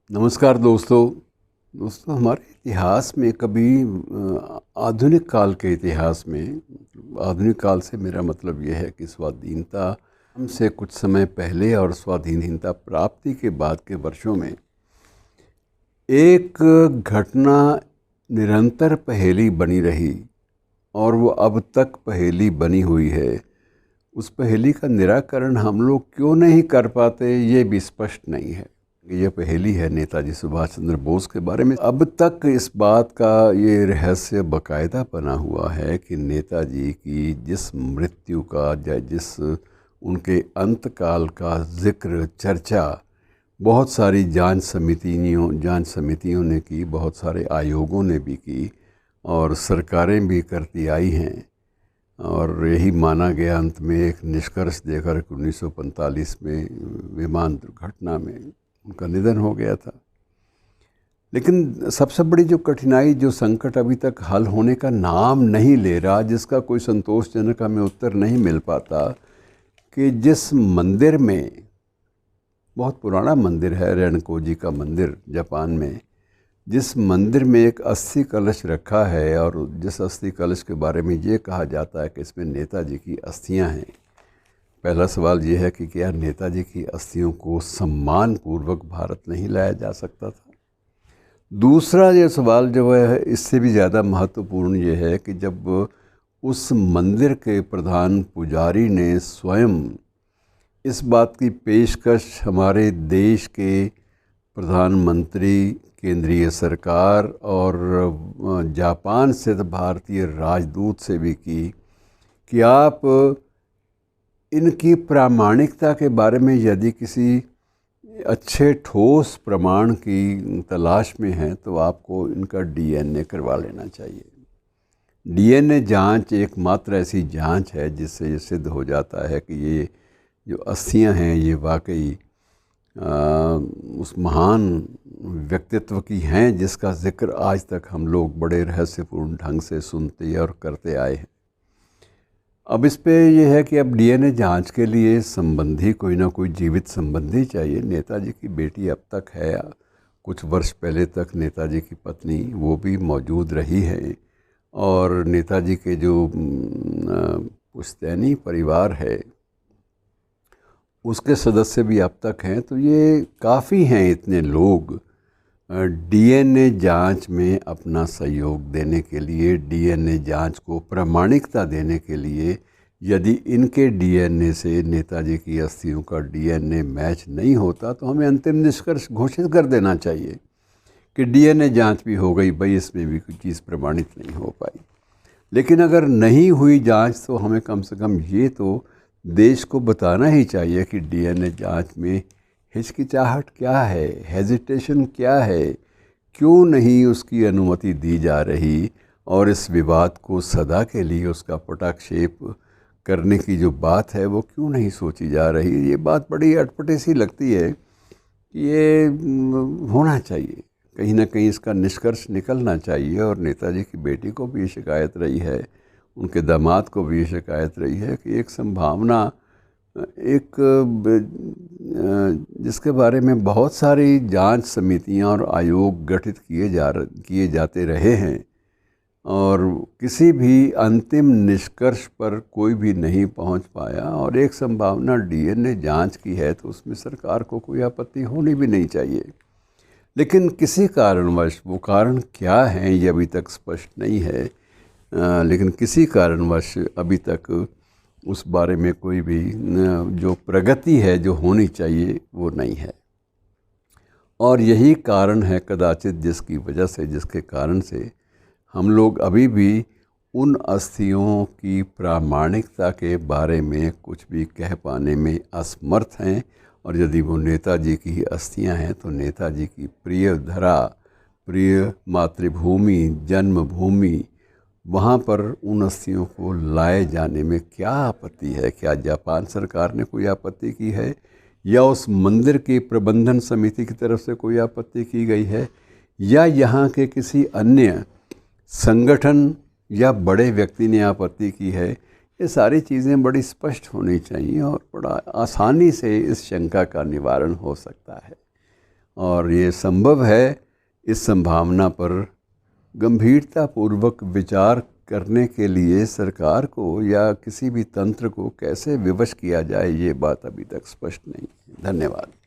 नमस्कार दोस्तों हमारे इतिहास में कभी आधुनिक काल के इतिहास में, आधुनिक काल से मेरा मतलब यह है कि स्वाधीनता से कुछ समय पहले और स्वाधीनता प्राप्ति के बाद के वर्षों में एक घटना निरंतर पहेली बनी रही और वो अब तक पहेली बनी हुई है। उस पहेली का निराकरण हम लोग क्यों नहीं कर पाते, ये भी स्पष्ट नहीं है। ये पहेली है नेताजी सुभाष चंद्र बोस के बारे में। अब तक इस बात का ये रहस्य बाकायदा बना हुआ है कि नेताजी की जिस मृत्यु का या जिस उनके अंतकाल का जिक्र, चर्चा बहुत सारी जांच समितियों ने की, बहुत सारे आयोगों ने भी की और सरकारें भी करती आई हैं। और यही माना गया अंत में एक निष्कर्ष देकर 1945 में विमान दुर्घटना में उनका निधन हो गया था। लेकिन सबसे बड़ी जो कठिनाई, जो संकट अभी तक हल होने का नाम नहीं ले रहा, जिसका कोई संतोषजनक हमें उत्तर नहीं मिल पाता, कि जिस मंदिर में, बहुत पुराना मंदिर है रेणकोजी का मंदिर जापान में, जिस मंदिर में एक अस्थि कलश रखा है और जिस अस्थि कलश के बारे में ये कहा जाता है कि इसमें नेताजी की अस्थियां हैं। पहला सवाल ये है कि क्या नेताजी की अस्थियों को सम्मानपूर्वक भारत नहीं लाया जा सकता था? दूसरा ये सवाल जो है इससे भी ज़्यादा महत्वपूर्ण ये है कि जब उस मंदिर के प्रधान पुजारी ने स्वयं इस बात की पेशकश हमारे देश के प्रधानमंत्री, केंद्रीय सरकार और जापान स्थित भारतीय राजदूत से भी की कि आप इनकी प्रामाणिकता के बारे में यदि किसी अच्छे ठोस प्रमाण की तलाश में हैं तो आपको इनका डीएनए करवा लेना चाहिए। डीएनए जांच एकमात्र ऐसी जांच है जिससे ये सिद्ध हो जाता है कि ये जो अस्थियां हैं ये वाकई उस महान व्यक्तित्व की हैं जिसका जिक्र आज तक हम लोग बड़े रहस्यपूर्ण ढंग से सुनते और करते आए हैं। अब इस पे ये है कि अब डीएनए जांच के लिए संबंधी, कोई ना कोई जीवित संबंधी चाहिए। नेताजी की बेटी अब तक है, कुछ वर्ष पहले तक नेताजी की पत्नी वो भी मौजूद रही है, और नेताजी के जो पुश्तैनी परिवार है उसके सदस्य भी अब तक हैं। तो ये काफ़ी हैं इतने लोग डीएनए जांच में अपना सहयोग देने के लिए, डीएनए जांच को प्रामाणिकता देने के लिए। यदि इनके डीएनए से नेताजी की अस्थियों का डीएनए मैच नहीं होता तो हमें अंतिम निष्कर्ष घोषित कर देना चाहिए कि डीएनए जांच भी हो गई, भाई इसमें भी कोई चीज़ प्रमाणित नहीं हो पाई। लेकिन अगर नहीं हुई जांच तो हमें कम से कम ये तो देश को बताना ही चाहिए कि डीएनए जांच में हिचकिचाहट क्या है, हेजिटेशन क्या है, क्यों नहीं उसकी अनुमति दी जा रही, और इस विवाद को सदा के लिए उसका पटाक्षेप करने की जो बात है वो क्यों नहीं सोची जा रही। ये बात बड़ी अटपटी सी लगती है कि ये होना चाहिए, कहीं ना कहीं इसका निष्कर्ष निकलना चाहिए। और नेताजी की बेटी को भी ये शिकायत रही है, उनके दामाद को भी ये शिकायत रही है कि एक संभावना, एक जिसके बारे में बहुत सारी जांच समितियां और आयोग गठित किए जाते रहे हैं और किसी भी अंतिम निष्कर्ष पर कोई भी नहीं पहुंच पाया। और एक संभावना डीएनए जांच की है तो उसमें सरकार को कोई आपत्ति होनी भी नहीं चाहिए। लेकिन किसी कारणवश, वो कारण क्या है ये अभी तक स्पष्ट नहीं है, लेकिन किसी कारणवश अभी तक उस बारे में कोई भी जो प्रगति है जो होनी चाहिए वो नहीं है। और यही कारण है कदाचित जिसकी वजह से, जिसके कारण से हम लोग अभी भी उन अस्थियों की प्रामाणिकता के बारे में कुछ भी कह पाने में असमर्थ हैं। और यदि वो नेताजी की अस्थियां हैं तो नेताजी की प्रिय धरा, प्रिय मातृभूमि, जन्मभूमि, वहाँ पर उन अस्थियों को लाए जाने में क्या आपत्ति है? क्या जापान सरकार ने कोई आपत्ति की है, या उस मंदिर की प्रबंधन समिति की तरफ से कोई आपत्ति की गई है, या यहाँ के किसी अन्य संगठन या बड़े व्यक्ति ने आपत्ति की है? ये सारी चीज़ें बड़ी स्पष्ट होनी चाहिए और बड़ा आसानी से इस शंका का निवारण हो सकता है। और ये संभव है, इस संभावना पर गंभीरतापूर्वक विचार करने के लिए सरकार को या किसी भी तंत्र को कैसे विवश किया जाए, ये बात अभी तक स्पष्ट नहीं है। धन्यवाद।